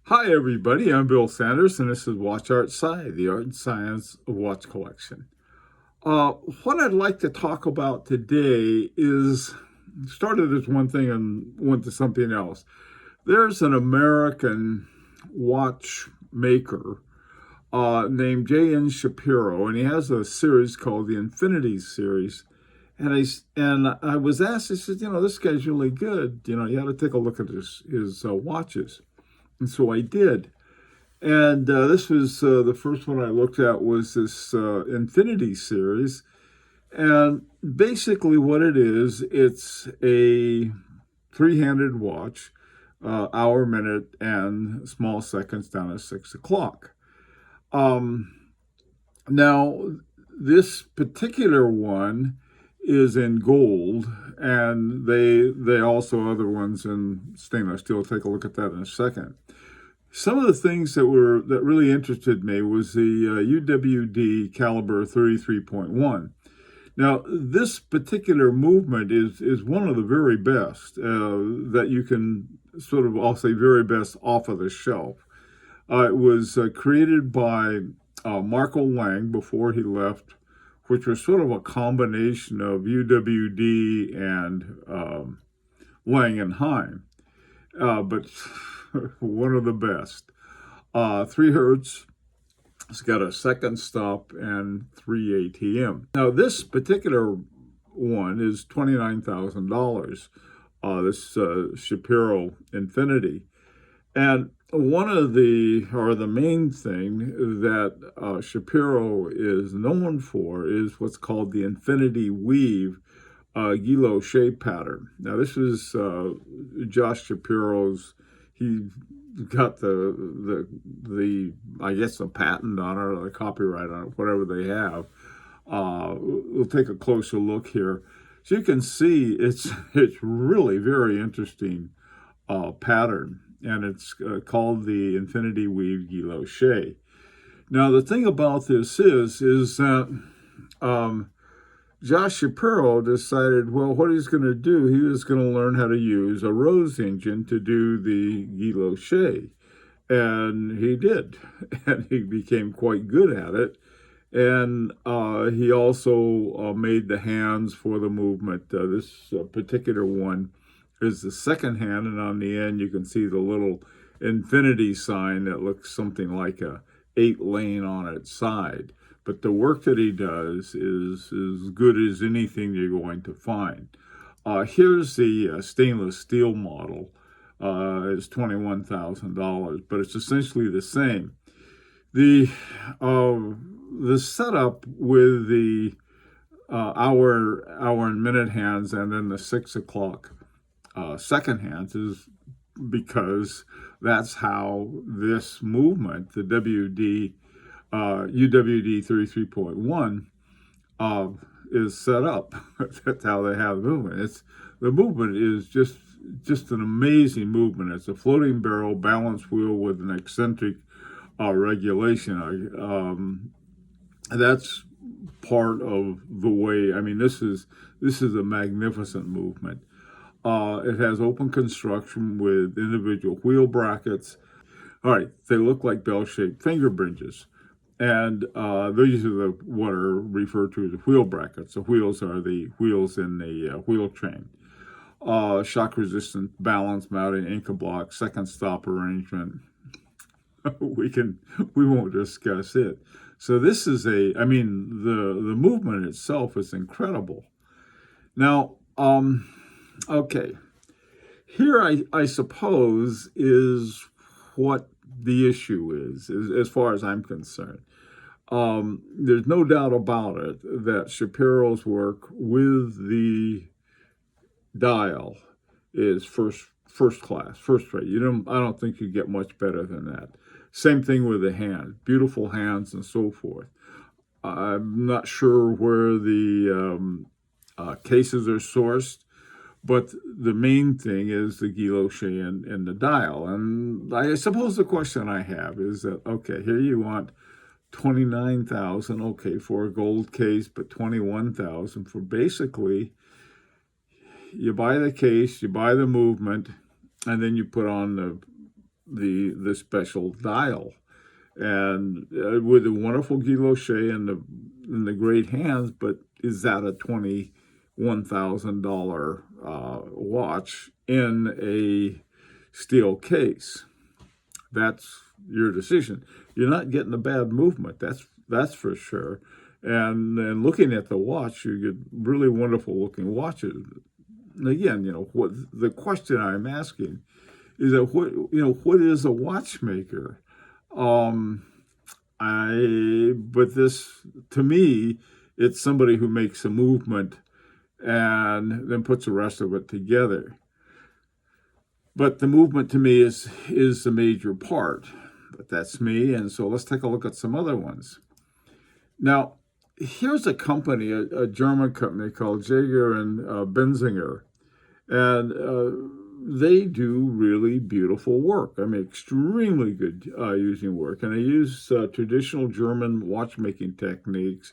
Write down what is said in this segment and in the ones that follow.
Hi, everybody. I'm Bill Sanders, and this is Watch Art Sci, the art and science of watch collection. What I'd like to talk about today is started as one thing and went to something else. There's an American watchmaker named J.N. Shapiro, and he has a series called the Infinity Series. And I was asked, I said, this guy's really good. You ought to take a look at his watches. And so I did. And this was the first one I looked at was this Infinity series. And basically what it is, it's a three-handed watch, hour, minute, and small seconds down to 6 o'clock. Um, Now, this particular one is in gold, and they also other ones in stainless steel. Take a look at that in a second. Some of the things that really interested me was the UWD caliber 33.1. Now, this particular movement is one of the very best that you can sort of, I'll say, very best off of the shelf. It was created by Marco Lang before he left, which was sort of a combination of UWD and Lang and Heim, but one of the best. 3 hertz. It's got a second stop and 3 ATM. Now, this particular one is $29,000. This Shapiro Infinity. And one of the main thing that Shapiro is known for is what's called the Infinity Weave guilloché pattern. Now, this is Josh Shapiro's. He got the I guess the patent on it or the copyright on it, whatever they have. We'll take a closer look here. So you can see it's really very interesting pattern, and it's called the Infinity Weave guilloché. Now, the thing about this is that Josh Shapiro decided, well, what he's going to do, he was going to learn how to use a Rose engine to do the guilloché. And he did. And he became quite good at it. And he also made the hands for the movement. This particular one is the second hand, and on the end you can see the little infinity sign that looks something like a 8-lane on its side. But the work that he does is as good as anything you're going to find. Here's the stainless steel model. It's $21,000, but it's essentially the same. The setup with the hour and minute hands and then the 6 o'clock second hands is because that's how this movement, the UWD 33.1, is set up. That's how they have the movement. The movement is just an amazing movement. It's a floating barrel balance wheel with an eccentric regulation. That's part of the way. I mean, this is a magnificent movement. It has open construction with individual wheel brackets. All right, they look like bell-shaped finger bridges. And these are what are referred to as the wheel brackets. The wheels are the wheels in the wheel train. Shock-resistant balance mounting, Inca block, second stop arrangement. We won't discuss it. So this is the movement itself is incredible. Now, okay, here I suppose is what the issue is as far as I'm concerned. There's no doubt about it that Shapiro's work with the dial is first class, first rate. I don't think you get much better than that. Same thing with the hand, beautiful hands and so forth. I'm not sure where the cases are sourced, but the main thing is the guilloché and the dial. And I suppose the question I have is that, okay, here you want 29,000, okay, for a gold case, but 21,000 for basically, you buy the case, you buy the movement, and then you put on the special dial, and with a wonderful guilloché and the great hands. But is that a $21,000 watch in a steel case? That's your decision. You're not getting a bad movement. That's for sure. And looking at the watch, you get really wonderful looking watches. And again, what the question I'm asking is that what is a watchmaker? But this, to me, it's somebody who makes a movement and then puts the rest of it together. But the movement to me is the major part. But that's me, and so let's take a look at some other ones. Now, here's a company, a German company called Jaeger and Benzinger, and they do really beautiful work. I mean, extremely good using work, and they use traditional German watchmaking techniques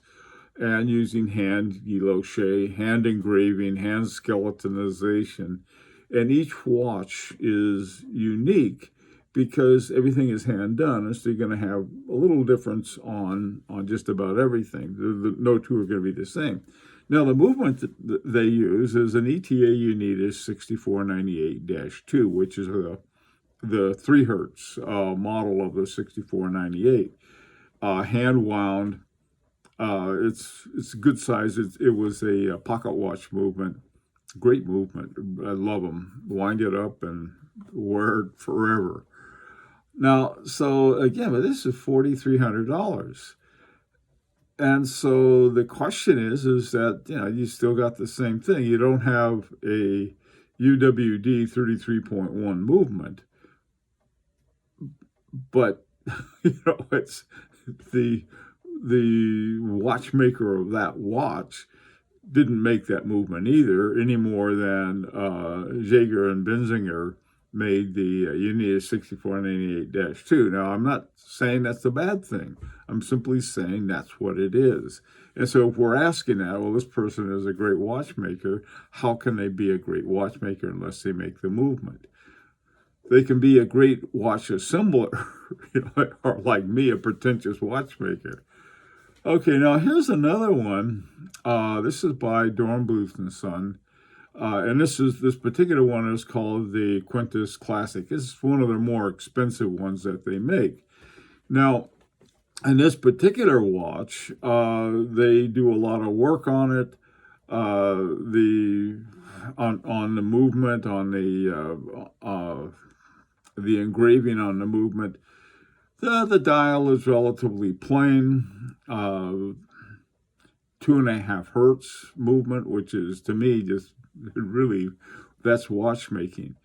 and using hand guilloché, hand engraving, hand skeletonization. And each watch is unique because everything is hand done, and so you're going to have a little difference on just about everything. No two are going to be the same. Now, the movement that they use is an ETA Unitas 6498-2, which is the 3 hertz model of the 6498. Hand wound. It's good size. It was a pocket watch movement. Great movement. I love them. Wind it up and wear it forever. Now, so again, but this is $4,300. And so the question is that, you still got the same thing. You don't have a UWD 33.1 movement, but, it's the watchmaker of that watch didn't make that movement either, any more than Jaeger and Benzinger made the Unitas 6498-2. Now, I'm not saying that's a bad thing. I'm simply saying that's what it is. And so if we're asking that, well, this person is a great watchmaker, how can they be a great watchmaker unless they make the movement? They can be a great watch assembler, or like me, a pretentious watchmaker. Okay, now here's another one. This is by Bluffton Son. And this particular one is called the Quintus Classic. This is one of the more expensive ones that they make. Now, in this particular watch, they do a lot of work on it. On the movement, on the engraving on the movement. The dial is relatively plain. 2.5 hertz movement, which is, to me, just really, that's watchmaking.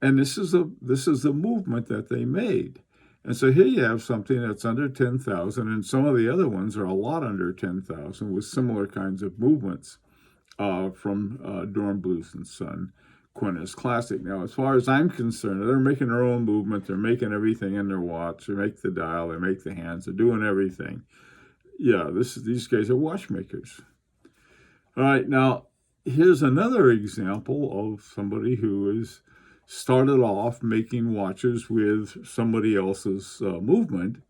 And this is a movement that they made. And so here you have something that's under 10,000, and some of the other ones are a lot under 10,000 with similar kinds of movements from Bluffton Son Quintus Classic. Now, as far as I'm concerned, they're making their own movement. They're making everything in their watch. They make the dial. They make the hands. They're doing everything. Yeah, these guys are watchmakers. All right, now here's another example of somebody who has started off making watches with somebody else's movement,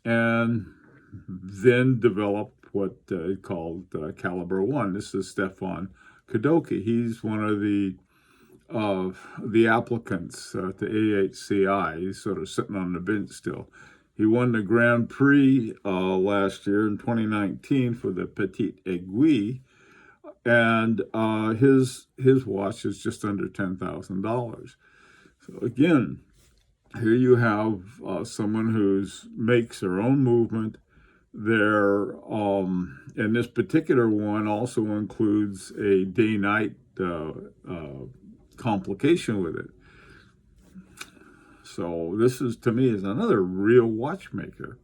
and then developed what called Caliber 1. This is Stefan Kadoki. He's one of the applicants to AHCI. He's sort of sitting on the bench still. He won the Grand Prix last year in 2019 for the Petite Aiguille, and his watch is just under $10,000. So again, here you have someone who makes their own movement. And this particular one also includes a day-night complication with it. So this is, to me, is another real watchmaker.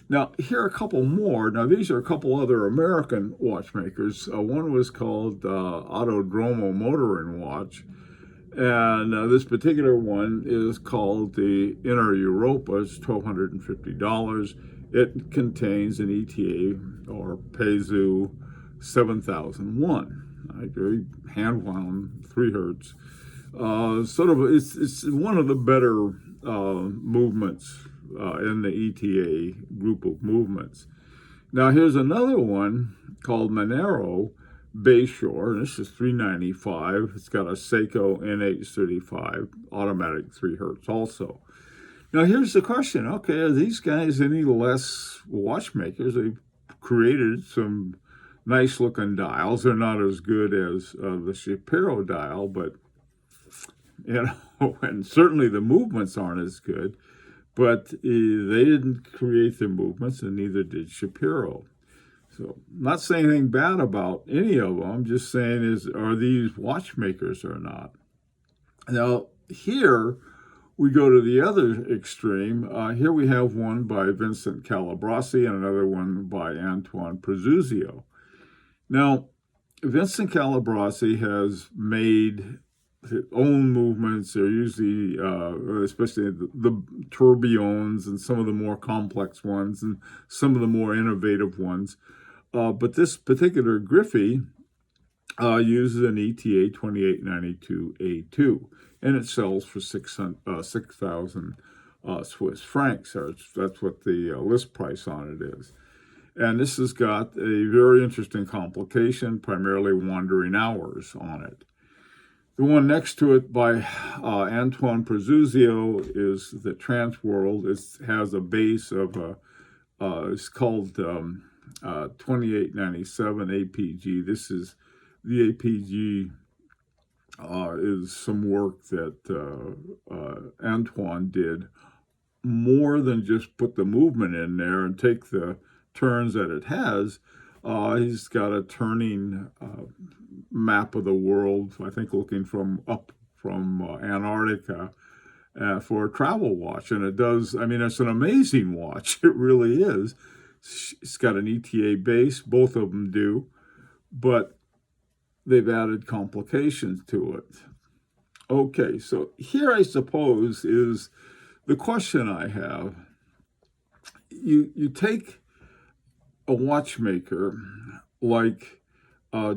Now, here are a couple more. Now, these are a couple other American watchmakers. One was called Autodromo Motoring Watch. And this particular one is called the Inner Europa. It's $1,250. It contains an ETA, or Peizu 7001. Right? Very hand-wound, 3 hertz. It's one of the better movements in the ETA group of movements. Now here's another one called Monero Bayshore. This is $395. It's got a Seiko NH35 automatic 3 hertz also. Now here's the question. Okay, are these guys any less watchmakers? They've created some nice looking dials. They're not as good as the Shapiro dial, but you know, and certainly the movements aren't as good. But they didn't create the movements, and neither did Shapiro. So I'm not saying anything bad about any of them. I'm just saying, are these watchmakers or not? Now here we go to the other extreme. Here we have one by Vincent Calabresi and another one by Antoine Prezuzio. Now, Vincent Calabresi has made his own movements. They're usually, especially the tourbillons and some of the more complex ones and some of the more innovative ones. But this particular Griffey uses an ETA 2892A2, and it sells for 6,000 Swiss francs. That's what the list price on it is. And this has got a very interesting complication, primarily wandering hours on it. The one next to it by Antoine Prezuzio is the Transworld. It has a base of, it's called 2897 APG. This is the APG is some work that Antoine did, more than just put the movement in there and take the turns that it has. He's got a turning map of the world, I think looking from Antarctica for a travel watch. And it does, I mean, it's an amazing watch. It really is. It's got an ETA base, both of them do, but they've added complications to it. Okay, so here I suppose is the question I have. You take a watchmaker like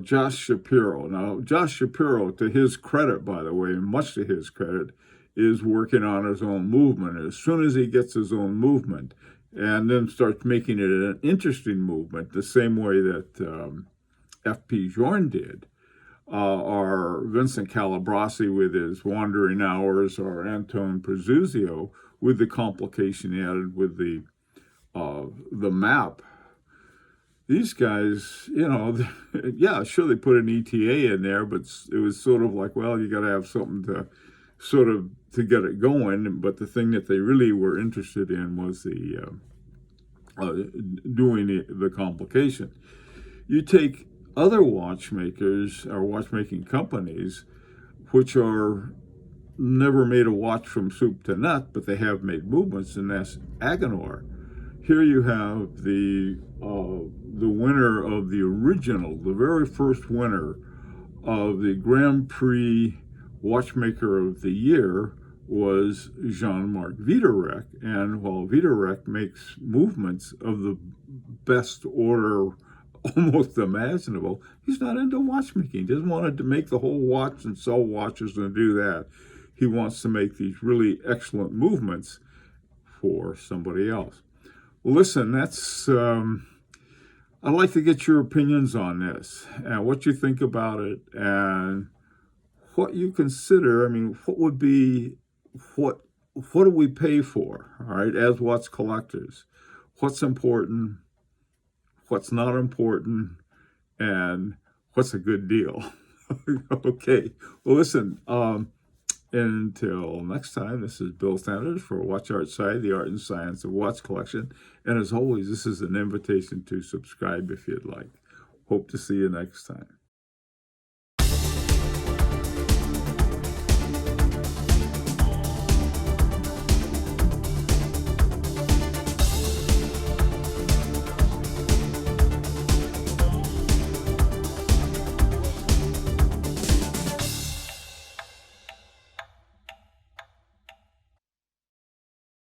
Josh Shapiro. Now, Josh Shapiro, to his credit, by the way, and much to his credit, is working on his own movement. As soon as he gets his own movement and then starts making it an interesting movement, the same way that F.P. Jorn did, or Vincent Calabresi with his wandering hours, or Antoine Prezuzio with the complication added with the map. These guys, you know, yeah, sure, they put an ETA in there, but it was sort of like, well, you got to have something to sort of to get it going. But the thing that they really were interested in was the doing the complication. You take other watchmakers or watchmaking companies, which are never made a watch from soup to nut, but they have made movements, and that's Agenor. Here you have the winner of the original, the very first winner of the Grand Prix Watchmaker of the Year was Jean-Marc Viderec. And while Viderec makes movements of the best order almost imaginable, he's not into watchmaking. He doesn't want to make the whole watch and sell watches and do that. He wants to make these really excellent movements for somebody else. Well, listen, that's I'd like to get your opinions on this and what you think about it and what you consider. I mean, what would be, what do we pay for, all right, as watch collectors? What's important, what's not important, and what's a good deal? Okay, well, listen, until next time, this is Bill Sanders for Watch Art Side, the art and science of watch collection. And as always, this is an invitation to subscribe if you'd like. Hope to see you next time.